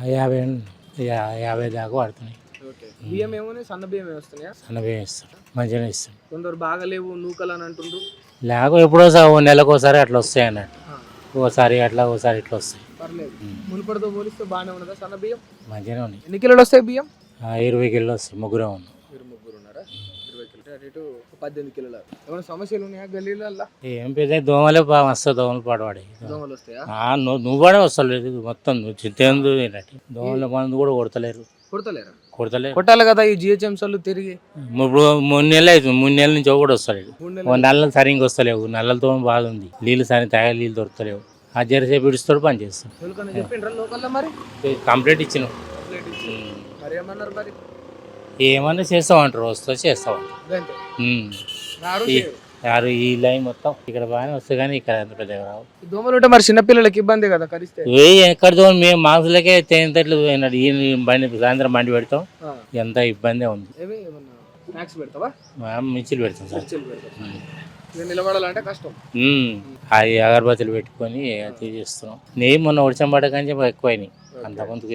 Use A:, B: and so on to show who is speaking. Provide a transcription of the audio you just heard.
A: 50 50 దాకా పడుతున్నాయి.
B: ఓకే. బియ్యం ఏమోనే సన్న బియ్యం వస్తున్నాయా?
A: సన్న బియ్యం ఇస్తాం, మంచిగానే ఇస్తాం.
B: కొందరు బాగలేవు నూకలు అని అంటుండ్రు.
A: లేక ఎప్పుడో నెలకోసారి అట్లా వస్తాయి అన్నట్టు. ఓసారి అట్లా ఓసారి ఇట్లా వస్తాయి.
B: పర్లేదు. మునుపటితో పోలిస్తే బాగానే ఉన్నదా సన్న బియ్యం?
A: మంచిగానే ఉన్నాయి.
B: ఎన్ని కిలోలు వస్తాయి బియ్యం?
A: 20 కిలోలు వస్తాయి. ముగ్గురే ఉన్నాం.
B: మీరు ముగ్గురు ఉన్నారా? 20 కిలో అటు ఇటు 18 కిలోలు. ఏమైనా సమస్యలు ఉన్నాయా గల్లీలల్లా?
A: ఏం పెద్ద దోమలే మస్తు దోమలు పడవాడి.
B: దోమలు వస్తాయా?
A: నువ్వు కూడా వస్తలేదు మొత్తం చింతేందు దోమల మందు కూడా కొడతలేరు.
B: కొడతలేరా?
A: కొడతలేరు.
B: కొట్టాలి కదా ఈ జిహెచ్ఎంసీ వాళ్ళు తిరిగి.
A: ఇప్పుడు 3 నెలలు అవుతుంది. 3 నెలల నుంచి కూడా వస్తలేడు.
B: 3 నెలలు
A: నల్లలు సరిగ్గా వస్తలేవు. నల్లలతో బాగుంది. నీళ్ళు సరి తాగే నీళ్ళు దొరకలేవు. ఆ జరసేపు ఇడుస్తాడు పని చేస్తాం.
B: ఎవరికైనా చెప్పిండ్రా లోకల్లో మరి?
A: కంప్లీట్ ఇచ్చినాం.
B: మరి ఏమన్నారు మరి?
A: ఏమన్నా చేస్తామంటారు, వస్తా చేస్తామంటారు.
B: అంతే.
A: ఈ యారు ఈ లైన్ మొత్తం ఇక్కడ బాగానే వస్తుంది కానీ ఇక్కడ ఎంత పెద్ద రావు.
B: దోమలు ఉంటే మరి చిన్నపిల్లలకి ఇబ్బంది కదా కరిస్తే.
A: ఎక్కడ దోమ మేము మాంసులకే తేనెతట్లు పోయినాడు. ఈ బండి సాయంత్రం బండి పెడతాం. ఎంత ఇబ్బంది ఉంది.
B: స్నాక్స్ పెడతావా?
A: మిర్చిలు పెడతాం సార్.
B: నిలబడాలంటే కష్టం.
A: అది అగరబత్తులు పెట్టుకొని అది చేస్తున్నాం. నేను మొన్న వర్షం పడకని ఎక్కువైనాయి. అంత ముందుకు